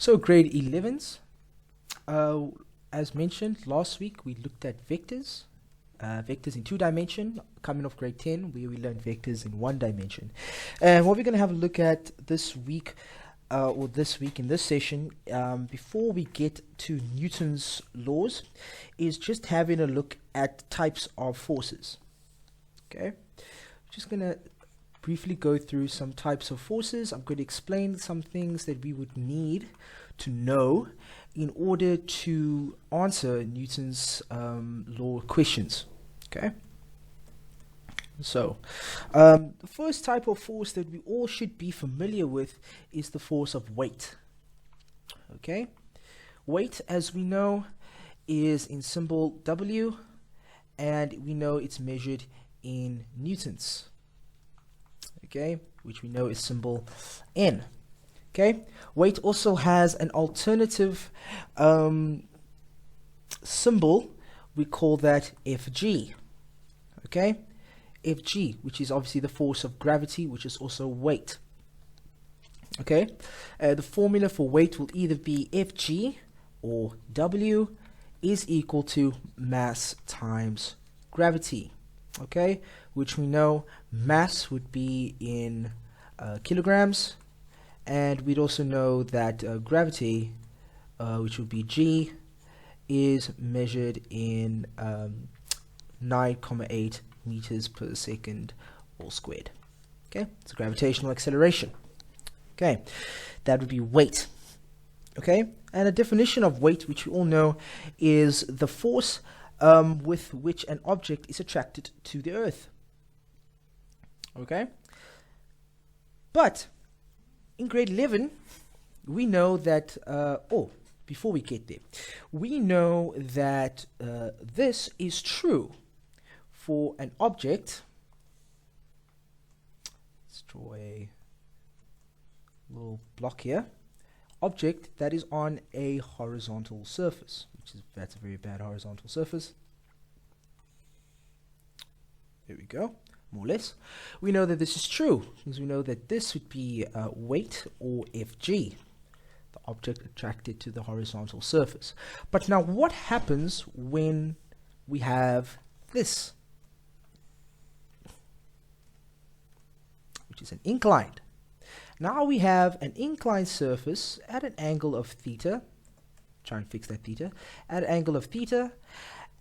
So grade 11s, as mentioned last week, we looked at vectors. Vectors in 2 dimension, coming off grade 10, where we learned vectors in 1 dimension. And what we're going to have a look at this week, in this session, before we get to Newton's laws, is just having a look at types of forces. Okay, just going to briefly go through some types of forces. I'm going to explain some things that we would need to know in order to answer Newton's law questions. Okay, so the first type of force that we all should be familiar with is the force of weight. Okay, weight, as we know, is in symbol W, and we know it's measured in newtons. Okay, which we know is symbol N. Okay, weight also has an alternative symbol. We call that Fg. Okay, Fg, which is obviously the force of gravity, which is also weight. Okay, the formula for weight will either be Fg or W is equal to mass times gravity. Okay, which we know mass would be in kilograms, and we'd also know that gravity, which would be G, is measured in 9.8 meters per second all squared. Okay, it's a gravitational acceleration. Okay, that would be weight. Okay, and a definition of weight, which we all know, is the force with which an object is attracted to the earth. Okay, but in grade 11, we know that, before we get there, we know that this is true for an object. Let's draw a little block here. Object that is on a horizontal surface, that's a very bad horizontal surface. There we go, more or less. We know that this is true, because we know that this would be weight, or Fg, the object attracted to the horizontal surface. But now what happens when we have this, which is an inclined? Now we have an inclined surface at an angle of theta. Try and fix that theta. At an angle of theta.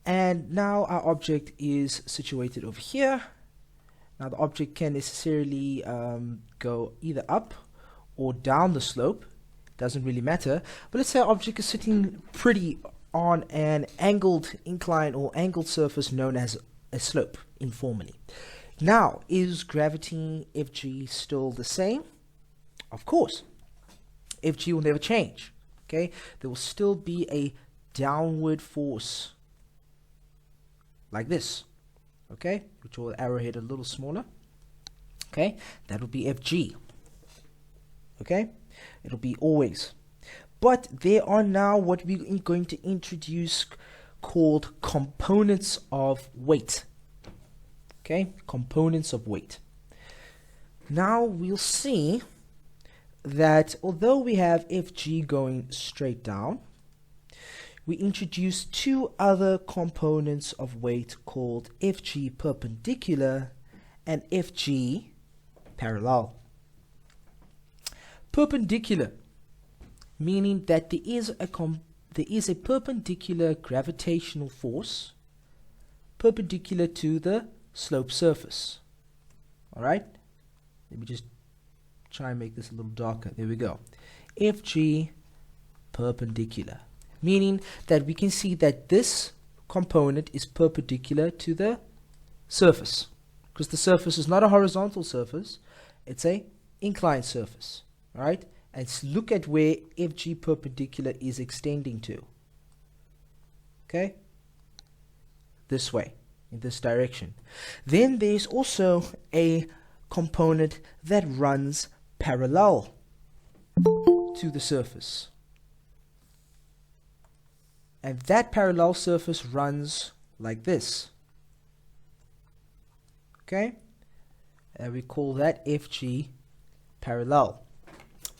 And now our object is situated over here. Now the object can necessarily go either up or down the slope. Doesn't really matter. But let's say our object is sitting pretty on an angled incline or angled surface known as a slope, informally. Now, is gravity Fg still the same? Of course. Fg will never change. Okay, there will still be a downward force like this. Okay, which will arrowhead a little smaller. Okay, that will be Fg. Okay, it'll be always. But there are now what we're going to introduce called components of weight. Okay, components of weight. Now we'll see that although we have Fg going straight down, we introduce 2 other components of weight called Fg perpendicular and Fg parallel. Perpendicular, meaning that there is a perpendicular gravitational force perpendicular to the slope surface. Alright, let me just try and make this a little darker. There we go. Fg perpendicular, meaning that we can see that this component is perpendicular to the surface, because the surface is not a horizontal surface, it's a inclined surface. All right, and look at where Fg perpendicular is extending to. Okay, this way, in this direction. Then there's also a component that runs parallel to the surface, and that parallel surface runs like this. Okay, and we call that Fg parallel.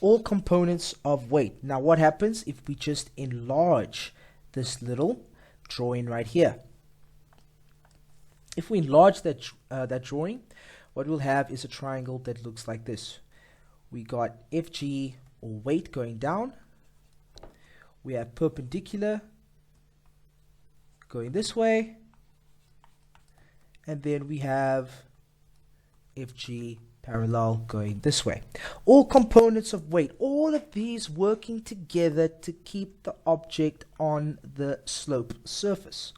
all components of weight. Now what happens if we just enlarge this little drawing right here? If we enlarge that drawing, what we'll have is a triangle that looks like this. We got FG, or weight, going down. We have perpendicular going this way, and then we have FG parallel going this way. All components of weight, all of these working together to keep the object on the slope surface,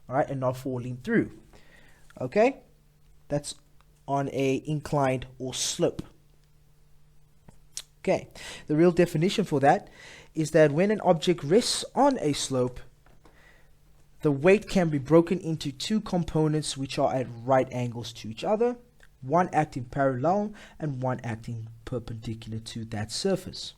all right, and not falling through. Okay, that's on a inclined or slope. Okay, the real definition for that is that when an object rests on a slope, the weight can be broken into two components which are at right angles to each other, one acting parallel and one acting perpendicular to that surface.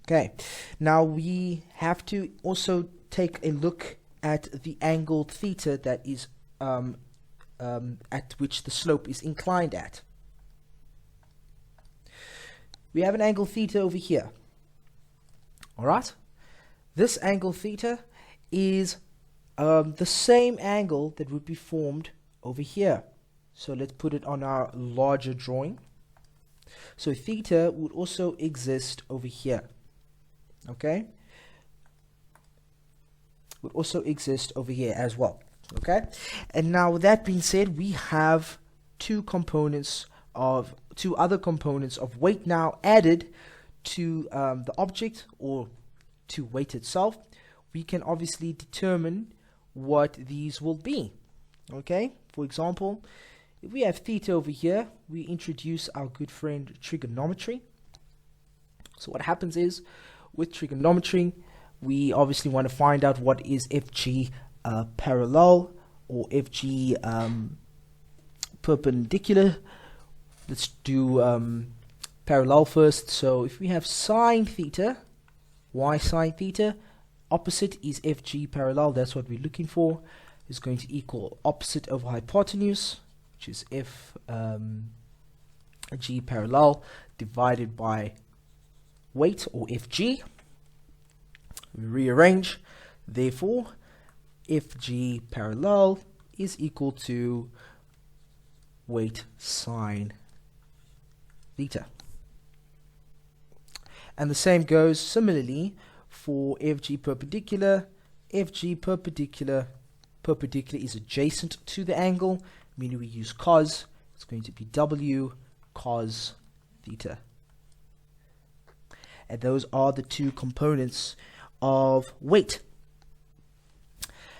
Okay, now we have to also take a look at the angle theta that is at which the slope is inclined at. We have an angle theta over here. Alright, this angle theta is the same angle that would be formed over here. So let's put it on our larger drawing. So theta would also exist over here. Okay, would also exist over here as well. Okay, and now with that being said, we have two other components of weight now added to the object, or to weight itself. We can obviously determine what these will be. Okay, for example, if we have theta over here, we introduce our good friend trigonometry. So what happens is, with trigonometry, we obviously want to find out what is FG parallel, or FG perpendicular. Let's do parallel first. So if we have sine theta, y sine theta, opposite is FG parallel, that's what we're looking for, is going to equal opposite over hypotenuse, which is FG parallel, divided by weight, or FG. We rearrange, therefore FG parallel is equal to weight sine theta. And the same goes similarly for FG perpendicular. FG perpendicular is adjacent to the angle, meaning we use cos. It's going to be W cos theta. And those are the two components of weight.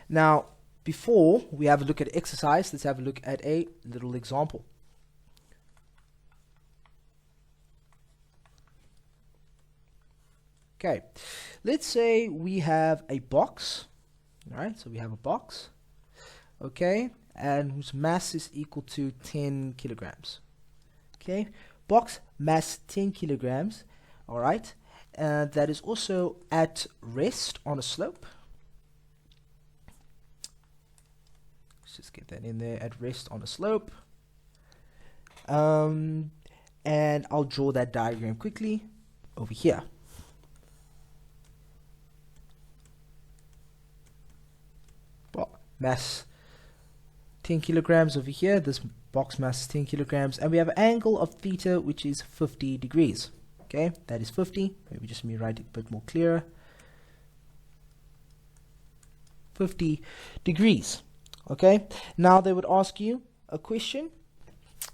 Now, before we have a look at exercise, let's have a look at a little example. Okay, let's say we have a box. All right, so we have a box, okay, and whose mass is equal to 10 kilograms. Okay, box mass 10 kilograms. All right, that is also at rest on a slope. Let's just get that in there, at rest on a slope. And I'll draw that diagram quickly over here. Mass 10 kilograms over here. This box mass is 10 kilograms, and we have an angle of theta which is 50 degrees. Okay, that is 50. Maybe just me write it a bit more clearer. 50 degrees. Okay, now they would ask you a question.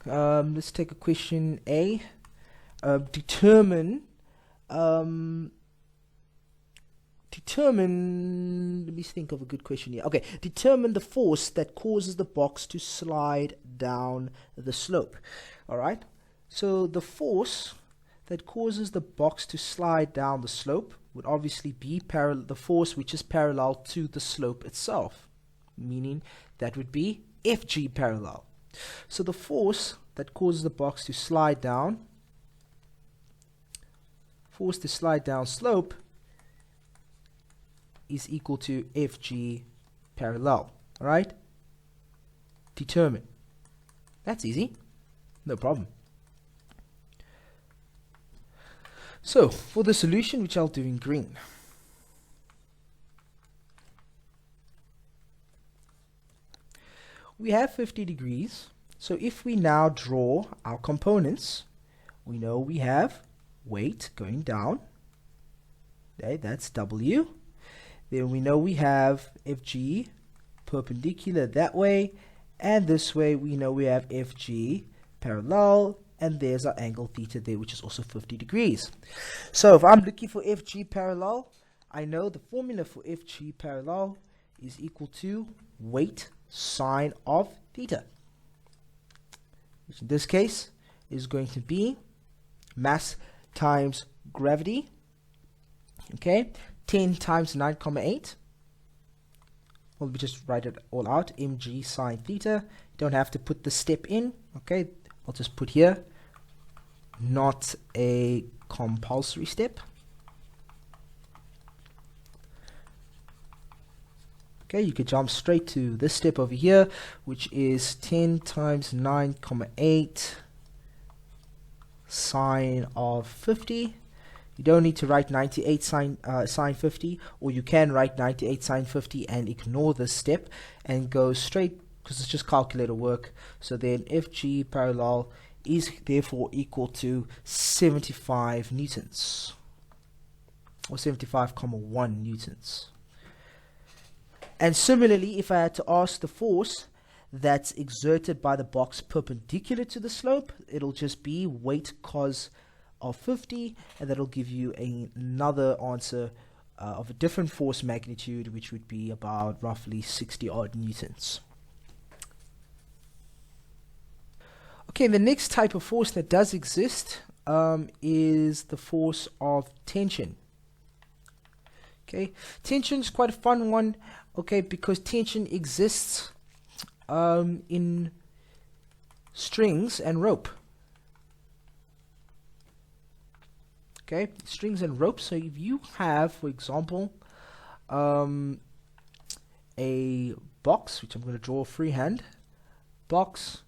Let's take a question A. Determine, let me think of a good question here. Okay, determine the force that causes the box to slide down the slope. All right, so the force that causes the box to slide down the slope would obviously be the force which is parallel to the slope itself, meaning that would be FG parallel. So the force that causes the box to slide down, slope, is equal to FG parallel. All right, determine. That's easy, no problem. So for the solution, which I'll do in green, we have 50 degrees. So if we now draw our components, we know we have weight going down. Okay, that's W. Then we know we have FG perpendicular that way, and this way we know we have FG parallel, and there's our angle theta there, which is also 50 degrees. So if I'm looking for FG parallel, I know the formula for FG parallel is equal to weight sine of theta, which in this case is going to be mass times gravity. Okay, 10 times 9,8. Well, we just write it all out. mg sine theta. Don't have to put the step in. Okay, I'll just put here, not a compulsory step. Okay, you could jump straight to this step over here, which is 10 times 9,8 sine of 50. You don't need to write 98 sine 50, or you can write 98 sine 50 and ignore this step and go straight, because it's just calculator work. So then FG parallel is therefore equal to 75 newtons, or 75,1 newtons. And similarly, if I had to ask the force that's exerted by the box perpendicular to the slope, it'll just be weight cos of 50, and that'll give you another answer of a different force magnitude, which would be about roughly 60 odd newtons. Okay, the next type of force that does exist is the force of tension. Okay, tension is quite a fun one, okay, because tension exists in strings and rope. Okay, strings and rope. So if you have, for example, a box, which I'm going to draw freehand, box,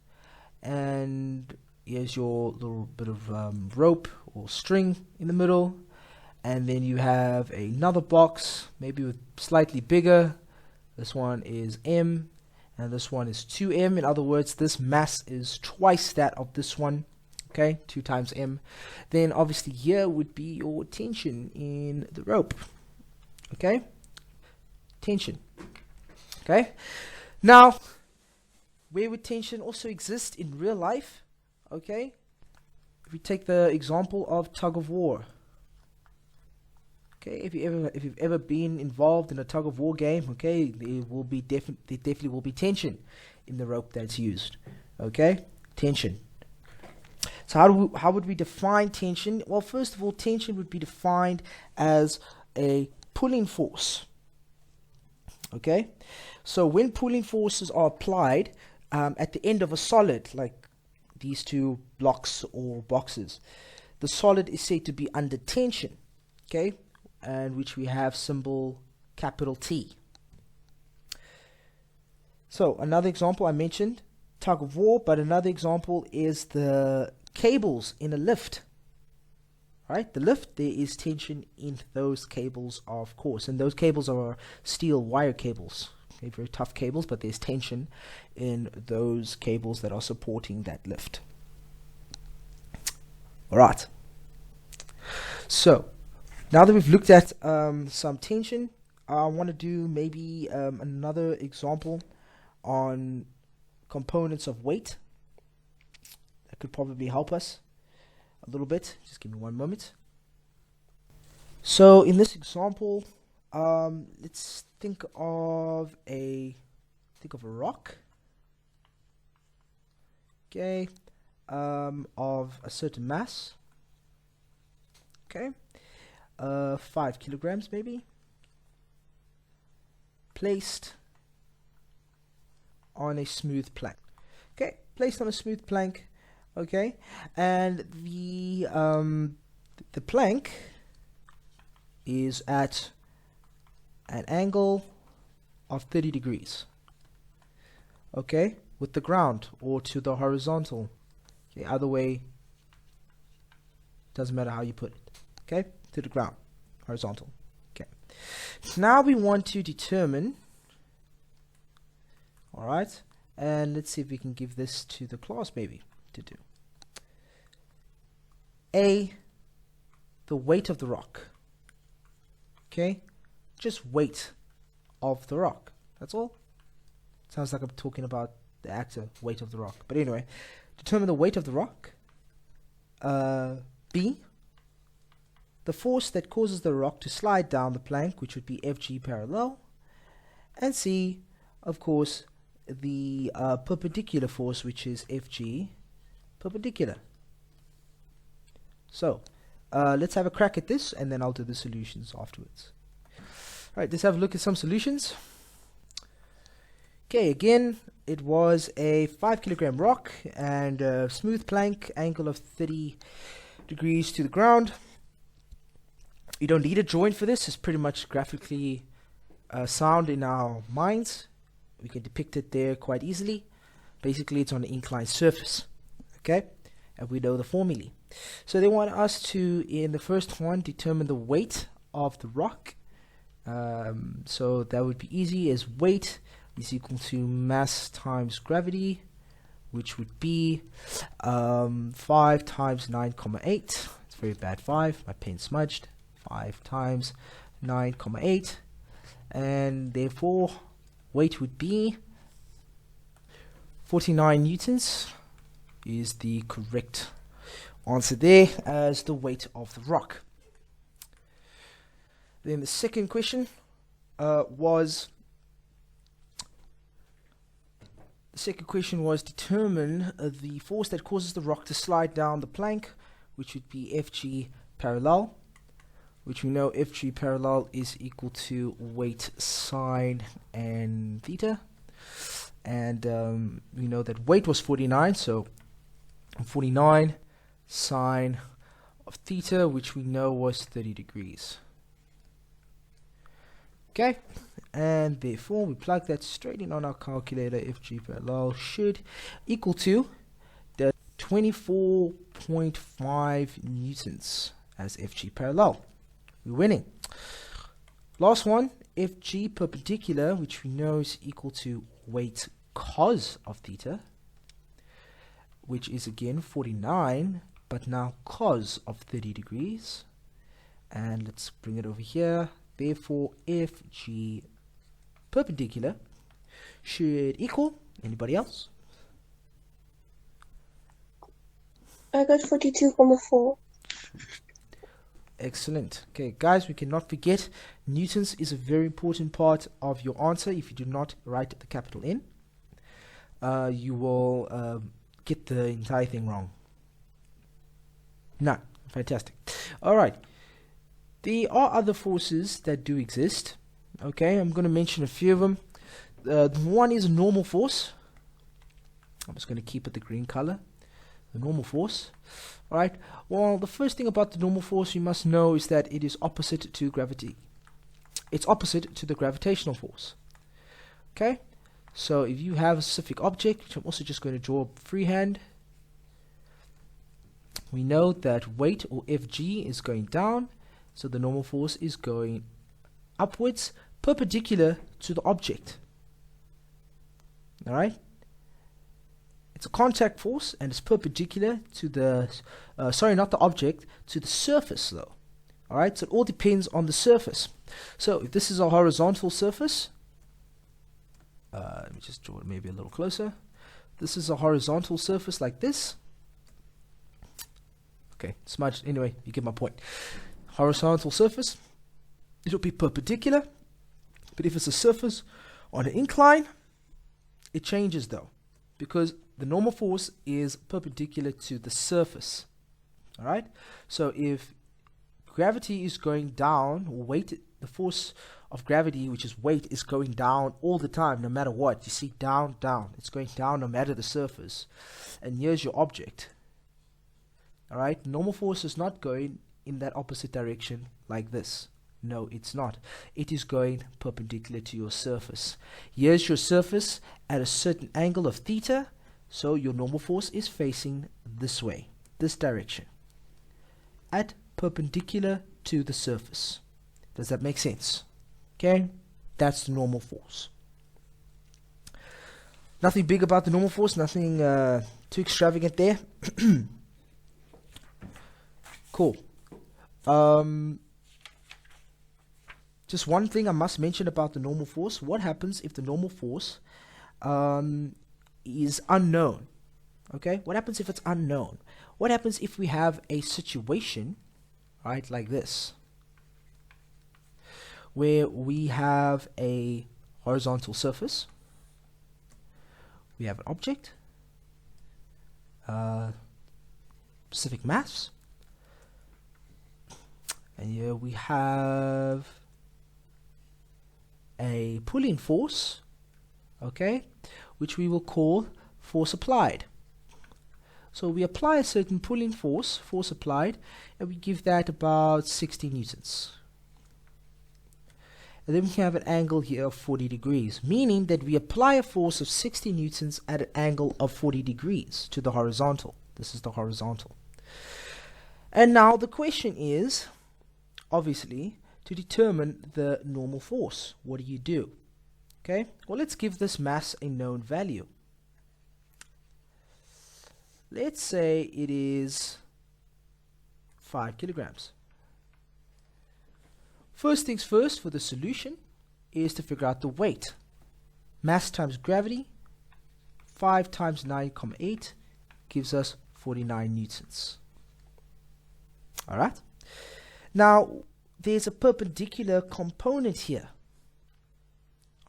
and here's your little bit of rope or string in the middle, and then you have another box, maybe with slightly bigger. This one is M, and this one is 2M. In other words, this mass is twice that of this one. Okay, 2 times M. Then obviously here would be your tension in the rope. Okay, tension. Okay, now where would tension also exist in real life? Okay, if we take the example of tug of war. Okay, if you've ever been involved in a tug of war game, okay, there definitely will be tension in the rope that's used. Okay, tension. So how would we define tension? Well, first of all, tension would be defined as a pulling force. Okay, so when pulling forces are applied at the end of a solid, like these two blocks or boxes, the solid is said to be under tension. Okay, and which we have symbol capital T. So another example I mentioned, tug of war, but another example is the cables in a lift. Right, the lift, there is tension in those cables, of course, and those cables are steel wire cables. Okay, very tough cables, but there's tension in those cables that are supporting that lift. All right. So now that we've looked at some tension, I want to do maybe another example on components of weight. That could probably help us a little bit. Just give me one moment. So in this example, let's think of a rock. Okay, of a certain mass. Okay, 5 kilograms maybe, placed on a smooth plank. Okay, placed on a smooth plank. Okay, and the plank is at an angle of 30 degrees. Okay, with the ground or to the horizontal. Okay, either way, doesn't matter how you put it. okay, to the ground, horizontal. Okay. Now we want to determine, all right, and let's see if we can give this to the class maybe to do. A, the weight of the rock. Okay, just weight of the rock. That's all. Sounds like I'm talking about the actor, weight of the rock. But anyway, determine the weight of the rock. B, the force that causes the rock to slide down the plank, which would be FG parallel. And C, of course, the perpendicular force, which is FG perpendicular. So, let's have a crack at this, and then I'll do the solutions afterwards. Alright, let's have a look at some solutions. Okay, again, it was a 5 kilogram rock and a smooth plank, angle of 30 degrees to the ground. You don't need a drawing for this. It's pretty much graphically sound in our minds. We can depict it there quite easily. Basically, it's on an inclined surface. Okay, and we know the formulae. So they want us to, in the first one, determine the weight of the rock. So that would be easy, as weight is equal to mass times gravity, which would be 5 times 9,8. It's very bad 5, my pen smudged. 5 times 9,8, and therefore weight would be 49 newtons is the correct answer there as the weight of the rock. Then the second question was determine the force that causes the rock to slide down the plank, which would be FG parallel, which we know FG parallel is equal to weight sine and theta, and we know that weight was 49, so 49 sine of theta, which we know was 30 degrees. Okay, and therefore we plug that straight in on our calculator. FG parallel should equal to the 24.5 newtons as FG parallel. We're winning. Last one, FG perpendicular, which we know is equal to weight cos of theta, which is again 49, but now cos of 30 degrees. And let's bring it over here. Therefore, FG perpendicular should equal, anybody else? I got 42,4. Excellent. Okay, guys, we cannot forget newtons is a very important part of your answer. If you do not write the capital N, you will get the entire thing wrong. No, fantastic. All right. There are other forces that do exist. Okay, I'm going to mention a few of them. One is a normal force. I'm just going to keep it the green color. The normal force. Alright, well, the first thing about the normal force you must know is that it is opposite to gravity. It's opposite to the gravitational force. Okay, so if you have a specific object, which I'm also just going to draw freehand, we know that weight, or Fg, is going down, so the normal force is going upwards, perpendicular to the object. Alright? It's a contact force, and it's perpendicular to the, sorry, not the object, to the surface though. Alright, so it all depends on the surface. So if this is a horizontal surface, let me just draw it maybe a little closer. This is a horizontal surface like this. Okay, smudged. Anyway, you get my point. Horizontal surface, it'll be perpendicular, but if it's a surface on an incline, it changes though, because the normal force is perpendicular to the surface. Alright, so if gravity is going down, weight, the force of gravity, which is weight, is going down all the time, no matter what. You see, down, down. It's going down no matter the surface. And here's your object. Alright, normal force is not going in that opposite direction like this. No, it's not. It is going perpendicular to your surface. Here's your surface at a certain angle of theta, so your normal force is facing this way, this direction, at perpendicular to the surface. Does that make sense? Okay, that's the normal force. Nothing big about the normal force, nothing too extravagant there. Cool. Just one thing I must mention about the normal force. What happens if the normal force is unknown? Okay, what happens if it's unknown? What happens if we have a situation, right, like this, where we have a horizontal surface, we have an object, specific mass, and here we have a pulling force, okay, which we will call force applied. So we apply a certain pulling force applied, and we give that about 60 newtons. And then we have an angle here of 40 degrees, meaning that we apply a force of 60 newtons at an angle of 40 degrees to the horizontal. This is the horizontal. And now the question is, obviously, to determine the normal force. What do you do? Okay, well, let's give this mass a known value. Let's say it is 5 kilograms. First things first, for the solution is to figure out the weight. Mass times gravity, 5 times 9,8 gives us 49 newtons. Alright? Now, there's a perpendicular component here.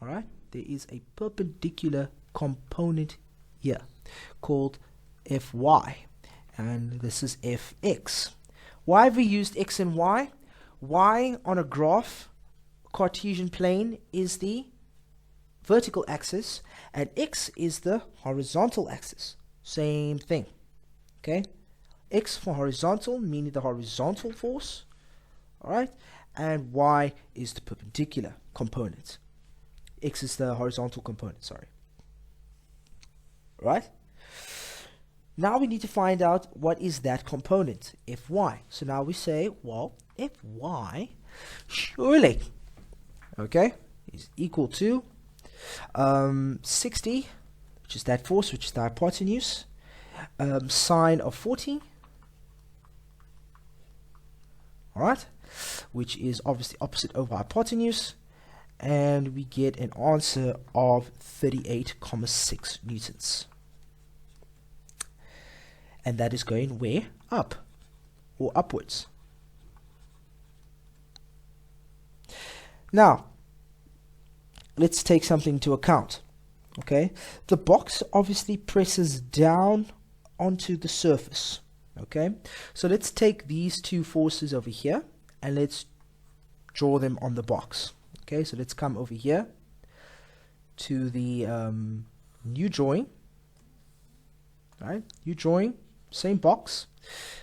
Alright? There is a perpendicular component here called Fy, and this is Fx. Why have we used x and y? Y on a graph, Cartesian plane, is the vertical axis, and x is the horizontal axis. Same thing. Okay? X for horizontal, meaning the horizontal force. Alright? And y is the perpendicular component. X is the horizontal component, sorry. Right? Now we need to find out what is that component, Fy. So now we say, well, Fy surely, okay, is equal to 60, which is that force, which is the hypotenuse, sine of 40, alright, which is obviously opposite over hypotenuse, and we get an answer of 38,6 newtons. And that is going where? Up, or upwards. Now, let's take something into account. Okay, the box obviously presses down onto the surface. Okay, so let's take these two forces over here and let's draw them on the box. Okay, so let's come over here to the new drawing. Right, new drawing, same box,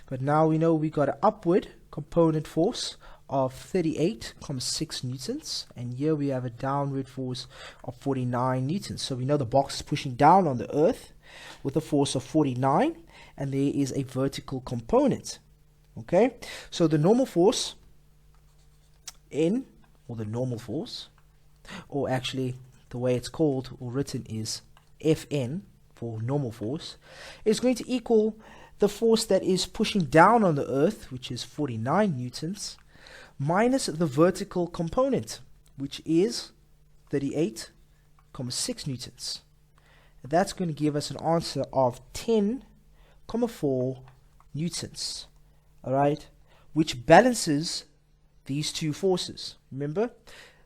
but now we know we got an upward component force of 38,6 newtons, and here we have a downward force of 49 newtons. So we know the box is pushing down on the earth with a force of 49, and there is a vertical component. Okay, so the normal force N, or the normal force, or actually the way it's called or written is Fn for normal force, is going to equal the force that is pushing down on the earth, which is 49 newtons, minus the vertical component, which is 38,6 newtons. That's going to give us an answer of 10,4 newtons. Alright, which balances these two forces. Remember,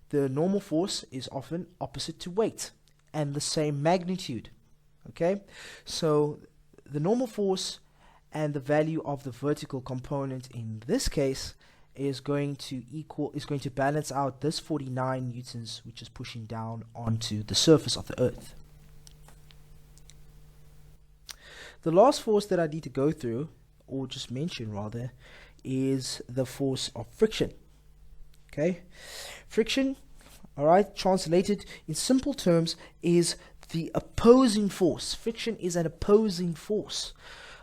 the normal force is often opposite to weight and the same magnitude. Okay, so the normal force and the value of the vertical component in this case is going to balance out this 49 newtons, which is pushing down onto the surface of the earth. The last force that I need to go through, or just mention rather, is the force of friction. Okay, friction, alright, translated in simple terms, is the opposing force. Friction is an opposing force.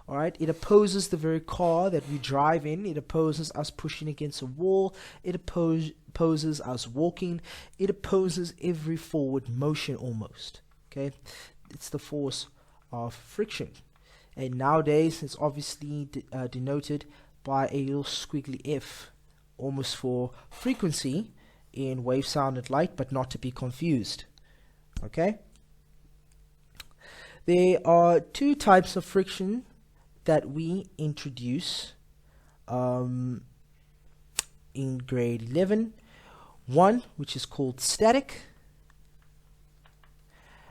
All right, it opposes the very car that we drive in. It opposes us pushing against a wall. It opposes us walking. It opposes every forward motion almost. Okay, it's the force of friction. And nowadays, it's obviously denoted by a little squiggly F, almost for frequency in wave sound and light, but not to be confused. Okay? There are two types of friction that we introduce in grade 11. One, which is called static,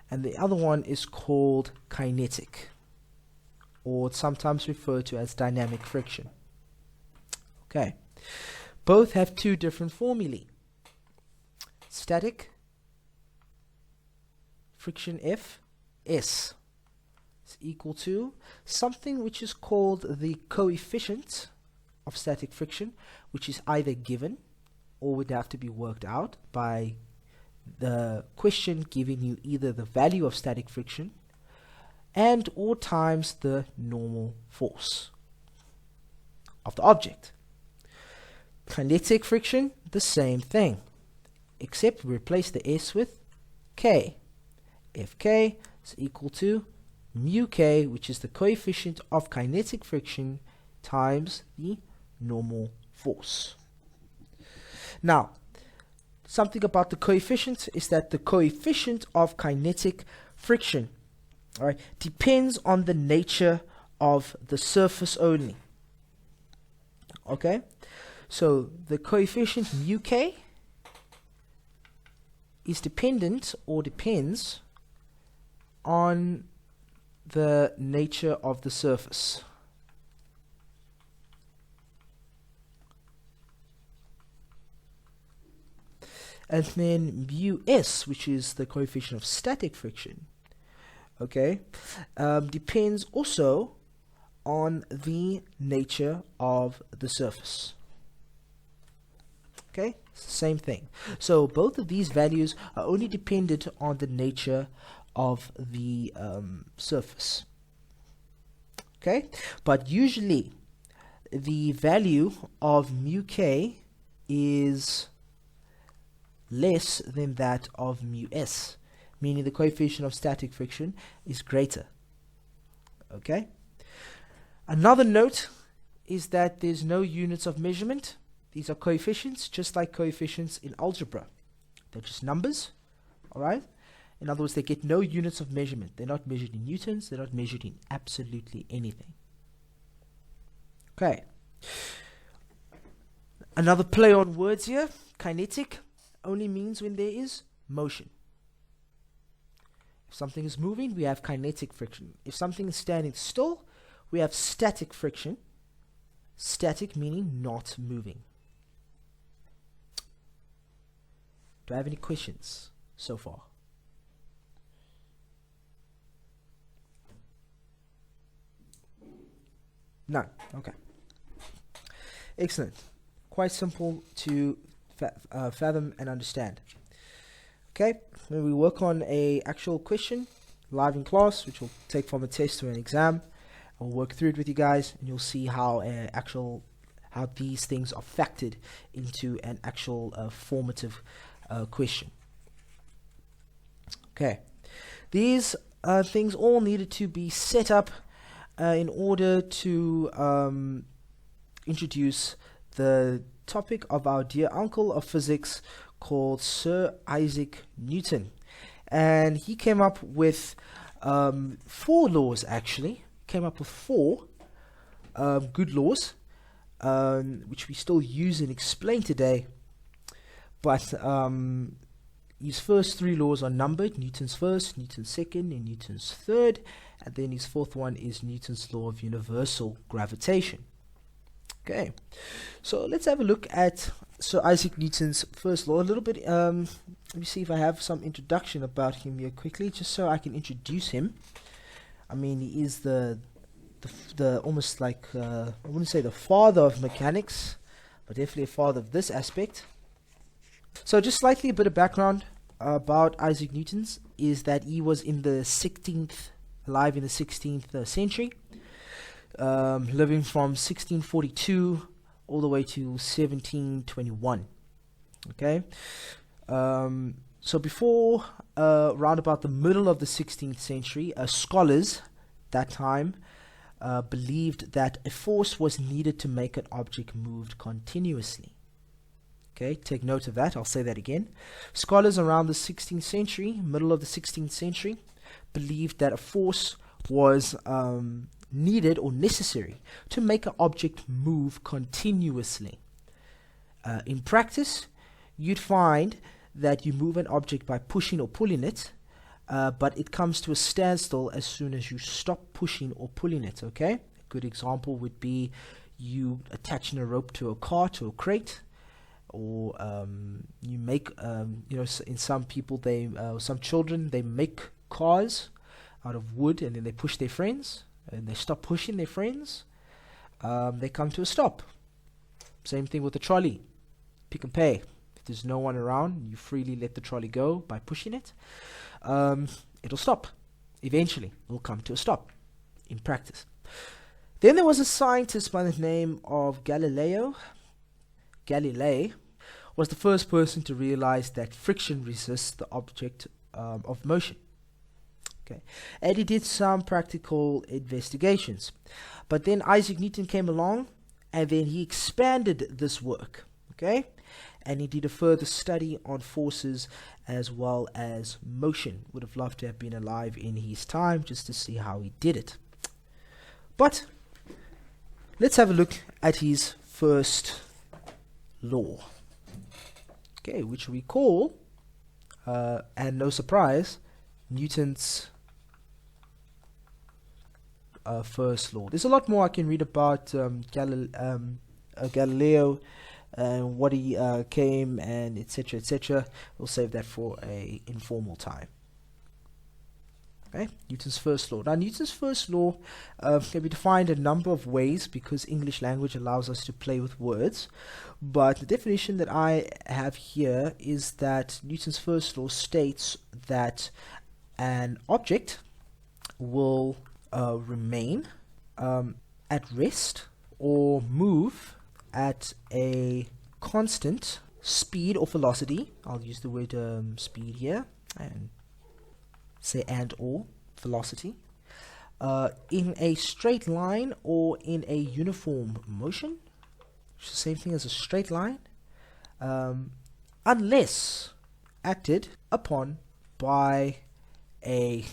and the other one is called kinetic, or sometimes referred to as dynamic friction. Okay. Both have two different formulae. Static friction F, S, is equal to something which is called the coefficient of static friction, which is either given or would have to be worked out by the question giving you either the value of static friction and or times the normal force of the object. Kinetic friction, the same thing, except we replace the S with K. Fk is equal to mu K, which is the coefficient of kinetic friction times the normal force. Now, something about the coefficient is that the coefficient of kinetic friction, all right, depends on the nature of the surface only. Okay, so the coefficient mu K is dependent or depends on the nature of the surface. And then mu S, which is the coefficient of static friction, okay, depends also on the nature of the surface. Okay, it's the same thing. So both of these values are only dependent on the nature of the surface. Okay, but usually the value of mu K is less than that of mu S, meaning the coefficient of static friction is greater. Okay, another note is that there's no units of measurement. These are coefficients, just like coefficients in algebra. They're just numbers, all right? In other words, they get no units of measurement. They're not measured in newtons. They're not measured in absolutely anything. Okay. Another play on words here. Kinetic only means when there is motion. If something is moving, we have kinetic friction. If something is standing still, we have static friction. Static meaning not moving. Do I have any questions so far? None. Okay. Excellent. Quite simple to fathom and understand. Okay, when we work on a actual question live in class, which will take from a test or an exam, I'll work through it with you guys, and you'll see how how these things are factored into an actual formative question. Okay, these things all needed to be set up in order to introduce the topic of our dear uncle of physics called Sir Isaac Newton. And he came up with 4 laws, actually. Came up with 4 good laws, which we still use and explain today. But his first 3 laws are numbered: Newton's first, Newton's second, and Newton's third. And then his 4th one is Newton's law of universal gravitation. Okay, so let's have a look at Sir Isaac Newton's first law a little bit. Let me see if I have some introduction about him here quickly, just so I can introduce him. I mean, he is the almost like I wouldn't say the father of mechanics, but definitely a father of this aspect. So just slightly a bit of background about Isaac Newton's is that he was in the 16th, alive in the 16th century. living from 1642 all the way to 1721. Okay, so before round about the middle of the 16th century, scholars that time believed that a force was needed to make an object move continuously. Okay, take note of that. I'll say that again. Scholars around the 16th century, middle of the 16th century, believed that a force was needed or necessary to make an object move continuously. In practice, you'd find that you move an object by pushing or pulling it, but it comes to a standstill as soon as you stop pushing or pulling it. Okay, a good example would be you attaching a rope to a car, to a crate, or you make in some people, some children, they make cars out of wood, and then they push their friends, and they stop pushing their friends, they come to a stop. Same thing with the trolley, pick and pay. If there's no one around, you freely let the trolley go by pushing it, it'll stop. Eventually it will come to a stop in practice. Then there was a scientist by the name of Galilei was the first person to realize that friction resists the object of motion. Okay, and he did some practical investigations. But then Isaac Newton came along, and then he expanded this work. Okay, and he did a further study on forces as well as motion. Would have loved to have been alive in his time just to see how he did it. But let's have a look at his first law, okay, which we call, and no surprise, Newton's first law. There's a lot more I can read about Galileo and what he came and etc. etc. We'll save that for a informal time. Okay, Newton's first law. Now, Newton's first law can be defined a number of ways because English language allows us to play with words. But the definition that I have here is that Newton's first law states that an object will remain at rest or move at a constant speed or velocity. I'll use the word speed here and say and or velocity, in a straight line or in a uniform motion, which is the same thing as a straight line, unless acted upon by a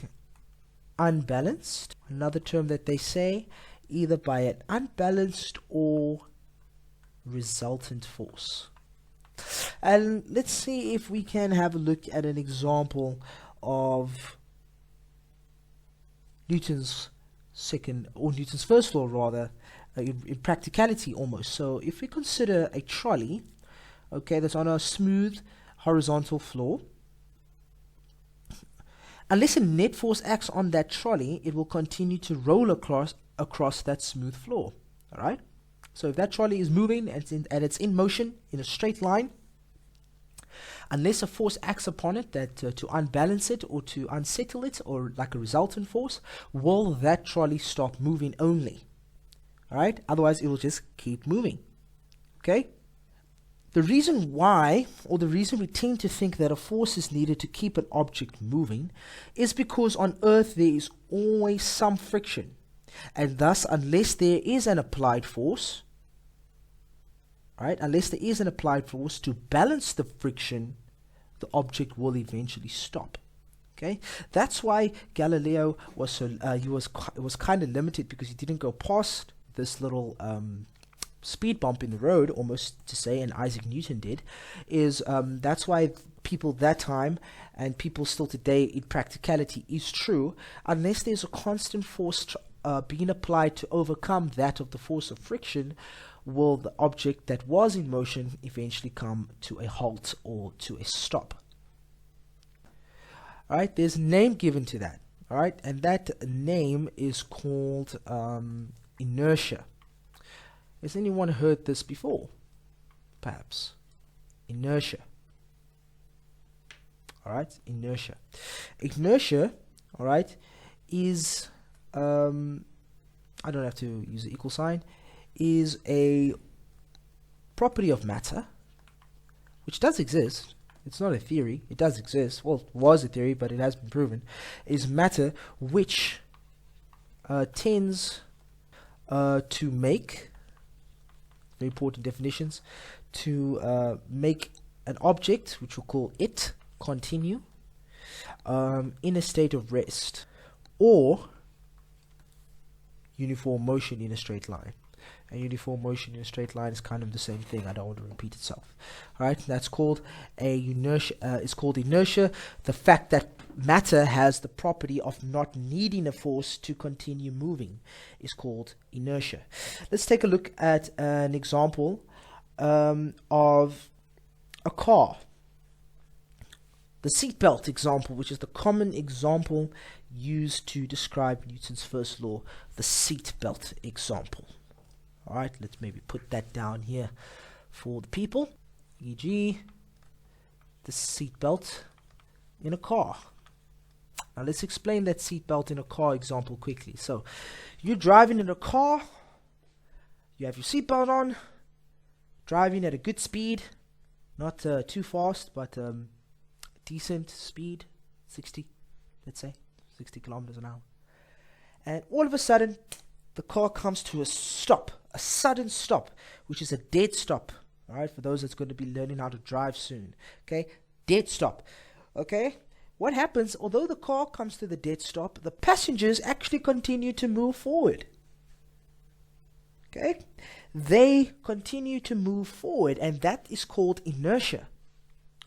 unbalanced, another term that they say, either by an unbalanced or resultant force. And let's see if we can have a look at an example of Newton's first law, rather, in practicality almost. So if we consider a trolley, okay, that's on a smooth horizontal floor, unless a net force acts on that trolley, it will continue to roll across that smooth floor. All right. So if that trolley is moving and it's in motion in a straight line, unless a force acts upon it that to unbalance it or to unsettle it, or like a resultant force, will that trolley stop moving only. Alright? Otherwise, it will just keep moving. Okay? The reason why, or the reason we tend to think that a force is needed to keep an object moving, is because on Earth there is always some friction. And thus, unless there is an applied force, unless there is an applied force to balance the friction, the object will eventually stop. Okay, that's why Galileo was so he was kind of limited, because he didn't go past this little speed bump in the road, almost to say, and Isaac Newton did. That's why people that time and people still today, in practicality, is true, unless there's a constant force being applied to overcome that of the force of friction, will the object that was in motion eventually come to a halt or to a stop. Alright, there's a name given to that. Alright, and that name is called inertia. Has anyone heard this before? Perhaps. Inertia. Alright, inertia. Inertia, alright, is I don't have to use the equal sign, is a property of matter, which does exist. It's not a theory. It does exist. Well, it was a theory, but it has been proven. Is matter which tends to make, very important definitions, to make an object, which we'll call it, continue in a state of rest or uniform motion in a straight line. And uniform motion in a straight line is kind of the same thing. I don't want to repeat itself. All right, that's called a inertia. It's called inertia. The fact that matter has the property of not needing a force to continue moving is called inertia. Let's take a look at an example of a car. The seatbelt example, which is the common example used to describe Newton's first law, the seatbelt example. All right, let's maybe put that down here for the people, e.g. the seatbelt in a car. Now let's explain that seatbelt in a car example quickly. So you're driving in a car, you have your seatbelt on, driving at a good speed, not too fast, but decent speed, 60, let's say, 60 kilometers an hour. And all of a sudden, the car comes to a stop, a sudden stop, which is a dead stop. All right, for those that's going to be learning how to drive soon. Okay, dead stop. Okay, what happens, although the car comes to the dead stop, the passengers actually continue to move forward. Okay, they continue to move forward, and that is called inertia.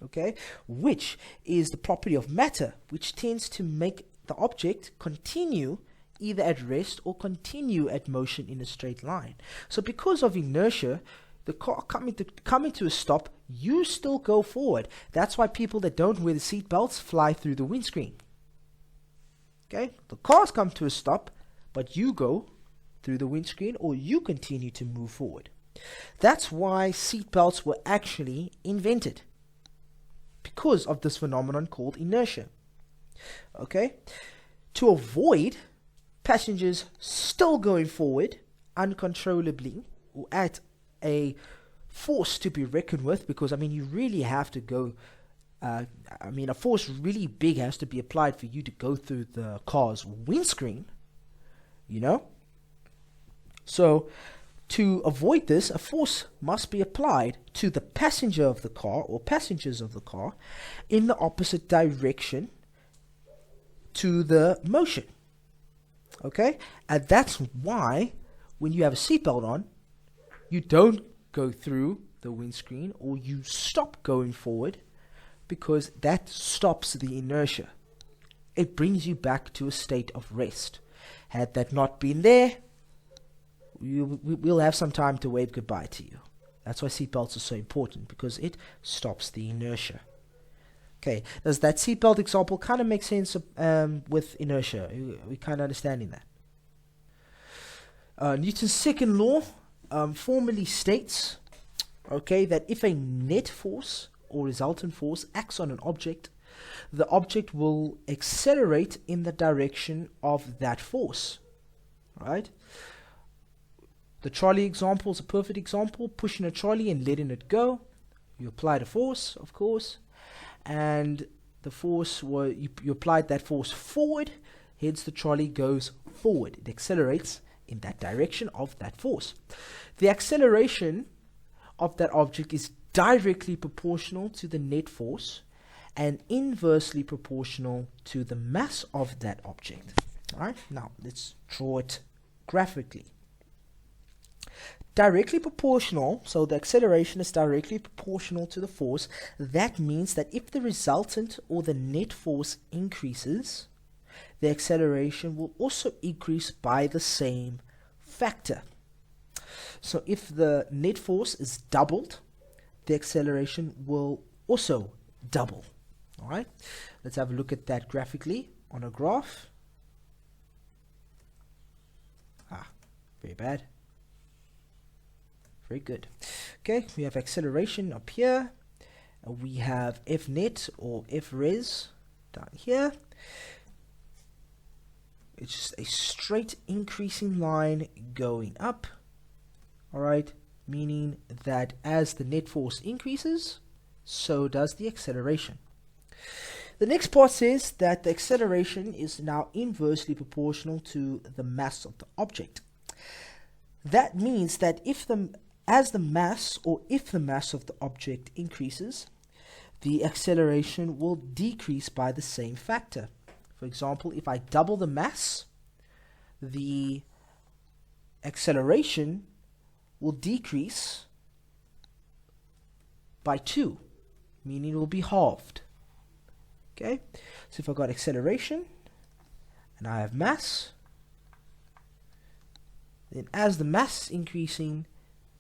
Okay, which is the property of matter, which tends to make the object continue either at rest or continue at motion in a straight line. So because of inertia, the car coming to a stop, you still go forward. That's why people that don't wear the seat belts fly through the windscreen. Okay, the cars come to a stop, but you go through the windscreen or you continue to move forward. That's why seat belts were actually invented, because of this phenomenon called inertia. Okay, to avoid passengers still going forward uncontrollably or at a force to be reckoned with, because I mean you really have to go, a force really big has to be applied for you to go through the car's windscreen, so to avoid this, a force must be applied to the passenger of the car or passengers of the car in the opposite direction to the motion. Okay, and that's why when you have a seatbelt on, you don't go through the windscreen or you stop going forward, because that stops the inertia. It brings you back to a state of rest. Had that not been there, we'll have some time to wave goodbye to you. That's why seatbelts are so important, because it stops the inertia. Okay, does that seatbelt example kind of make sense with inertia? We kind of understanding that. Newton's second law formally states, okay, that if a net force or resultant force acts on an object, the object will accelerate in the direction of that force. Right? The trolley example is a perfect example. Pushing a trolley and letting it go. You apply the force, of course, and the force you applied that force forward, hence the trolley goes forward. It accelerates in that direction of that force. The acceleration of that object is directly proportional to the net force and inversely proportional to the mass of that object. All right, now let's draw it graphically. Directly proportional, so the acceleration is directly proportional to the force. That means that if the resultant or the net force increases, the acceleration will also increase by the same factor. So if the net force is doubled, the acceleration will also double. All right, let's have a look at that graphically on a graph. Very bad. Very good. Okay, we have acceleration up here. We have F net or F res down here. It's just a straight increasing line going up. Alright, meaning that as the net force increases, so does the acceleration. The next part says that the acceleration is now inversely proportional to the mass of the object. That means that if the mass of the object increases, the acceleration will decrease by the same factor. For example, if I double the mass, the acceleration will decrease by 2, meaning it will be halved. Okay, so if I've got acceleration and I have mass, then as the mass is increasing,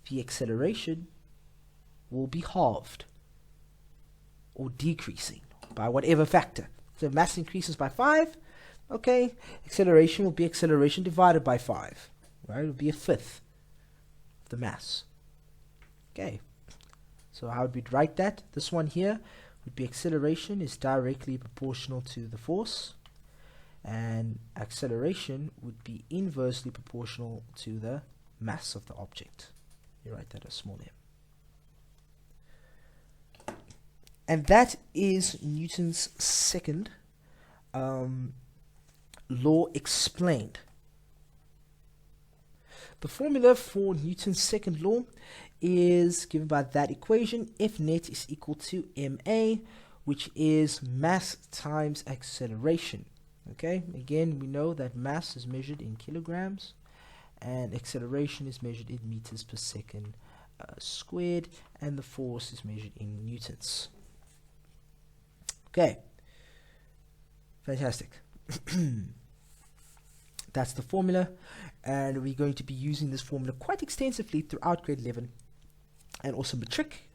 the acceleration will be halved or decreasing by whatever factor. So if mass increases by 5, okay, acceleration will be acceleration divided by 5, right? It will be a fifth of the mass. Okay, so how would we write that? This one here would be acceleration is directly proportional to the force, and acceleration would be inversely proportional to the mass of the object. You write that as small m. And that is Newton's second law explained. The formula for Newton's second law is given by that equation. F net is equal to ma, which is mass times acceleration. Okay, again, we know that mass is measured in kilograms and acceleration is measured in meters per second squared, and the force is measured in newtons. Okay, fantastic. That's the formula, and we're going to be using this formula quite extensively throughout grade 11 and also matric.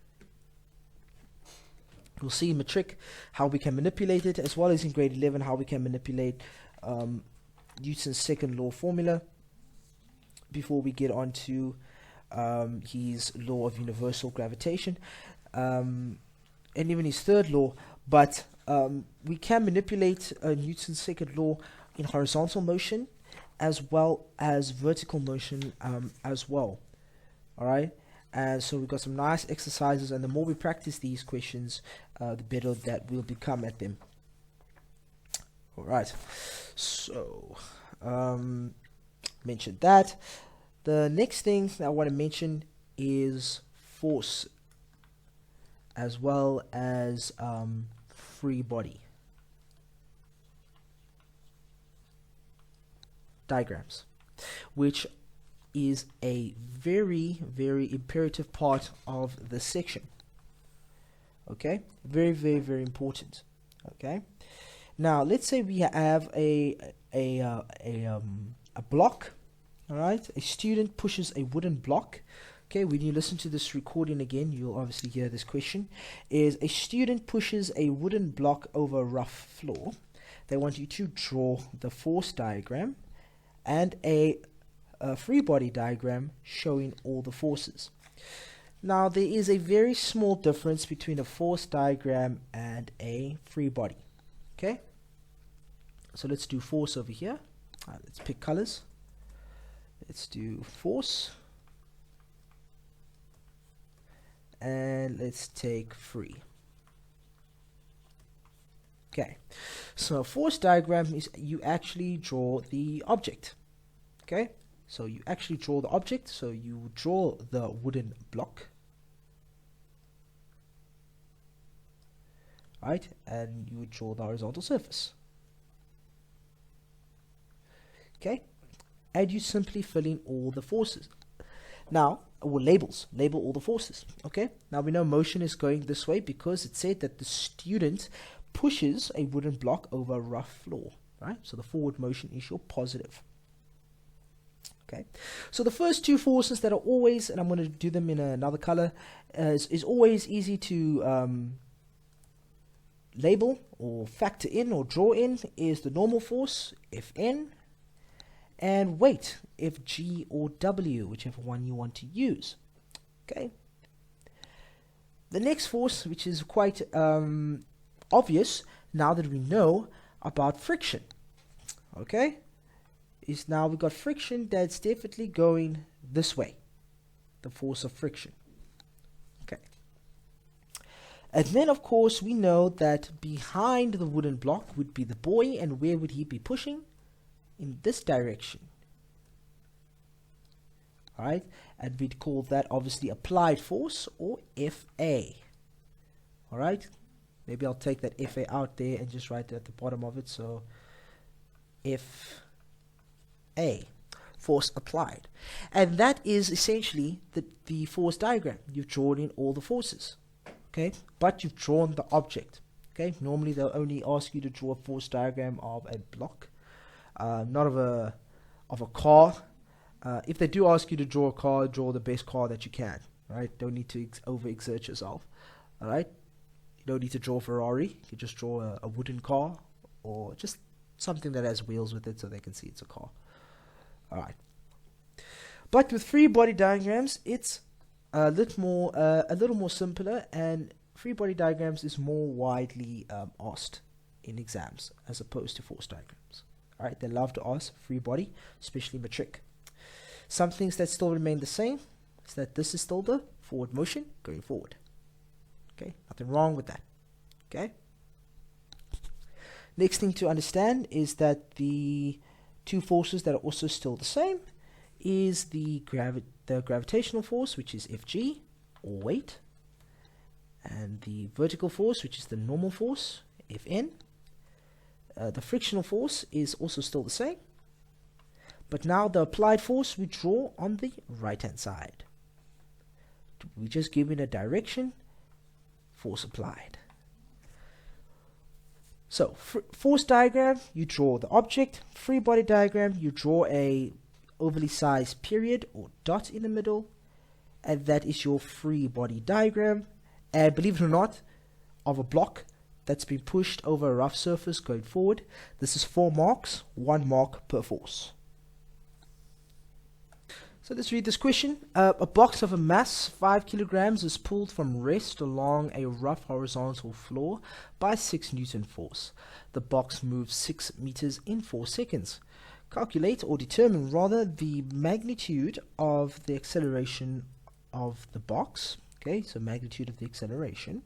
We'll see in matric how we can manipulate it, as well as in grade 11 how we can manipulate Newton's second law formula before we get on to his law of universal gravitation and even his third law. But we can manipulate Newton's second law in horizontal motion as well as vertical motion as well. Alright, and so we've got some nice exercises, and the more we practice these questions, the better that we'll become at them. Alright, so mentioned that. The next thing that I want to mention is force as well as free body diagrams, which is a very, very imperative part of the section. Okay, very, very, very important. Okay, now let's say we have a block. All right, a student pushes a wooden block. Okay, when you listen to this recording again, you'll obviously hear this question. Is a student pushes a wooden block over a rough floor. They want you to draw the force diagram and a free body diagram showing all the forces. Now, there is a very small difference between a force diagram and a free body. Okay, so let's do force over here. Let's pick colors. Let's do force, and let's take free. Okay, so a force diagram is you actually draw the object. Okay, so you actually draw the object, so you draw the wooden block, right, and you would draw the horizontal surface. Okay, and you simply fill in all the forces. Now, or label all the forces. Okay, now we know motion is going this way because it said that the student pushes a wooden block over a rough floor, right? So the forward motion is your positive. Okay, so the first two forces that are always, and I'm going to do them in another color, is always easy to label or factor in or draw in, is the normal force, Fn, and weight, Fg or W, whichever one you want to use. Okay, the next force, which is quite obvious now that we know about friction. Okay, is now we've got friction that's definitely going this way, the force of friction. Okay. And then, of course, we know that behind the wooden block would be the boy, and where would he be pushing? In this direction. Alright, and we'd call that obviously applied force, or FA. Alright, maybe I'll take that FA out there and just write it at the bottom of it. So FA, force applied. And that is essentially the force diagram. You've drawn in all the forces. Okay, but you've drawn the object. Okay, normally they'll only ask you to draw a force diagram of a block, not of a car. If they do ask you to draw a car, draw the best car that you can. Right? Don't need to overexert yourself. All right. You don't need to draw a Ferrari. You can just draw a wooden car, or just something that has wheels with it, so they can see it's a car. All right. But with free body diagrams, it's a little more simpler, and free body diagrams is more widely asked in exams as opposed to force diagrams. All right. They love to ask free body, especially matric. Some things that still remain the same is that this is still the forward motion going forward. Okay, nothing wrong with that. Okay. Next thing to understand is that the two forces that are also still the same is the gravitational force, which is Fg, or weight, and the vertical force, which is the normal force, Fn. The frictional force is also still the same. But now the applied force we draw on the right hand side. We just give it a direction, force applied. So force diagram, you draw the object. Free body diagram, you draw a overly sized period or dot in the middle, and that is your free body diagram. And believe it or not, of a block that's been pushed over a rough surface going forward. This is 4 marks, 1 mark per force. So let's read this question. A box of a mass 5 kilograms is pulled from rest along a rough horizontal floor by 6 Newton force. The box moves 6 meters in 4 seconds. Calculate, or determine rather, the magnitude of the acceleration of the box. Okay, so magnitude of the acceleration.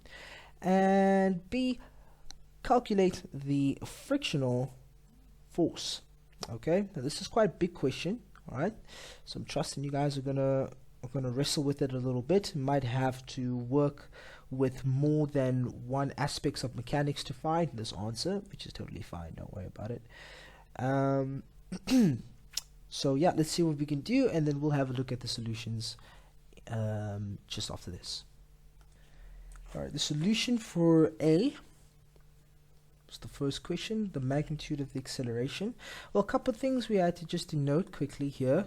And B, calculate the frictional force. Okay, now this is quite a big question. Alright, so I'm trusting you guys are gonna wrestle with it a little bit. Might have to work with more than one aspects of mechanics to find this answer, which is totally fine, don't worry about it. So yeah, let's see what we can do, and then we'll have a look at the solutions just after this. Alright, the solution for A, it's the first question, the magnitude of the acceleration. Well, a couple of things we had to just denote quickly here,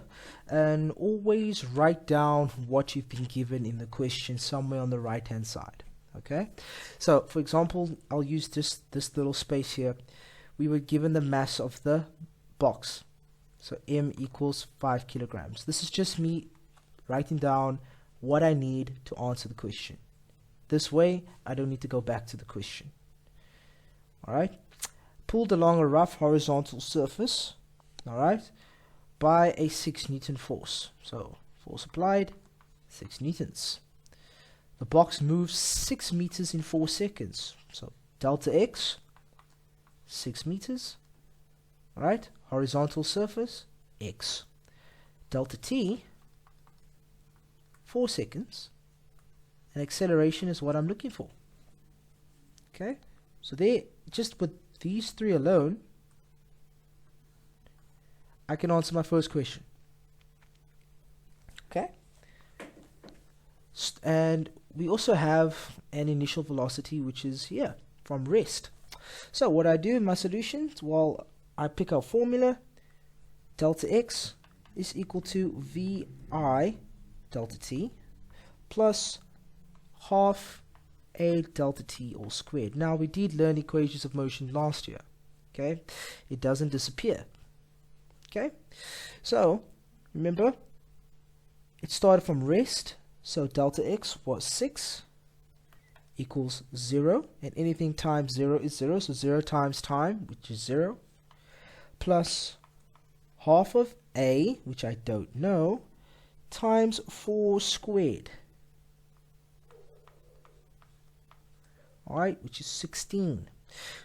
and always write down what you've been given in the question somewhere on the right hand side. Okay, so for example, I'll use this little space here. We were given the mass of the box, so m equals 5 kilograms. This is just me writing down what I need to answer the question. This way I don't need to go back to the question. Alright, pulled along a rough horizontal surface, alright, by a 6 Newton force. So force applied, 6 newtons. The box moves 6 meters in 4 seconds. So delta x, 6 meters, alright, horizontal surface, x. Delta t, 4 seconds, and acceleration is what I'm looking for. Okay, so there, just with these 3 alone, I can answer my first question. Okay, and we also have an initial velocity, which is here from rest. So what I do in my solutions, well, I pick our formula. Delta x is equal to vi delta t plus half a delta t all squared. Now, we did learn equations of motion last year. Okay, it doesn't disappear. Okay, so remember, it started from rest, so delta x was 6 equals 0, and anything times 0 is 0, so 0 times time, which is 0, plus half of A, which I don't know, times 4 squared. Alright, which is 16.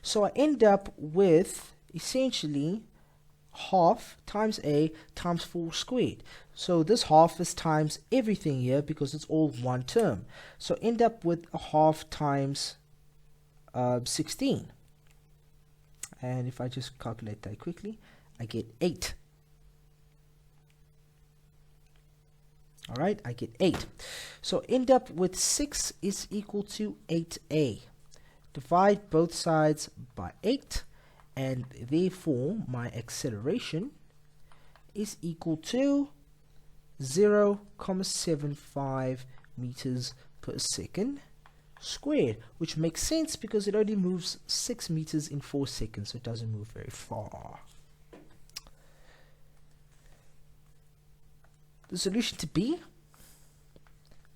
So I end up with essentially half times A times 4 squared. So this half is times everything here because it's all one term. So end up with a half times 16. And if I just calculate that quickly, I get 8. Alright, I get 8. So end up with 6 is equal to 8a. Divide both sides by 8, and therefore my acceleration is equal to 0.75 meters per second squared, which makes sense because it only moves 6 meters in 4 seconds, so it doesn't move very far. The solution to B,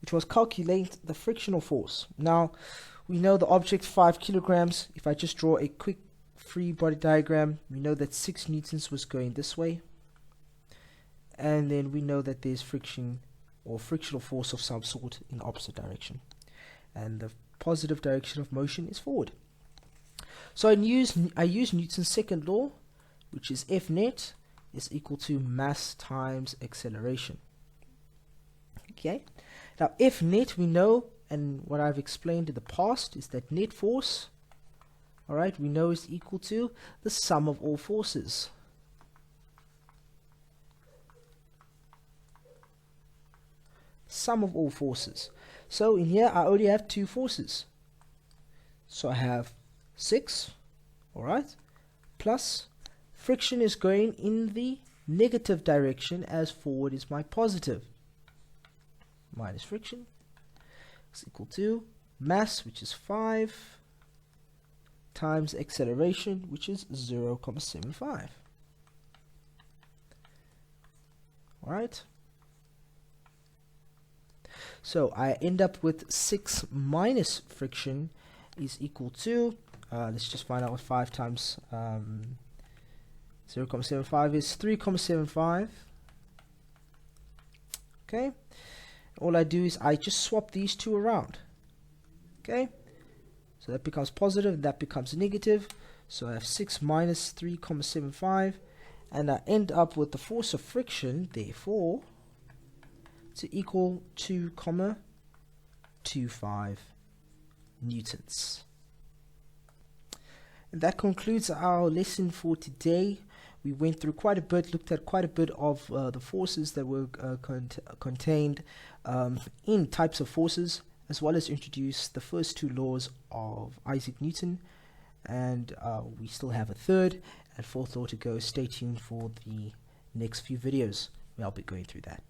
which was calculate the frictional force. Now, we know the object 5 kilograms. If I just draw a quick free body diagram, we know that 6 newtons was going this way. And then we know that there's friction or frictional force of some sort in the opposite direction. And the positive direction of motion is forward. So I use Newton's second law, which is F net is equal to mass times acceleration. Okay. Now F net we know, and what I've explained in the past is that net force, alright, we know is equal to the sum of all forces. Sum of all forces. So in here I only have 2 forces. So I have 6, alright, plus friction is going in the negative direction as forward is my positive. Minus friction is equal to mass, which is 5, times acceleration, which is 0.75. Alright. So I end up with 6 minus friction is equal to, let's just find out what 5 times 0.75 is, 3.75. Okay. All I do is I just swap these two around. Okay. So that becomes positive, and that becomes negative. So I have 6 minus 3.75, and I end up with the force of friction, therefore, to equal 2.25 newtons. And that concludes our lesson for today. We went through quite a bit, looked at quite a bit of the forces that were contained in types of forces, as well as introduced the first 2 laws of Isaac Newton. And we still have a third and fourth law to go. Stay tuned for the next few videos where I'll be going through that.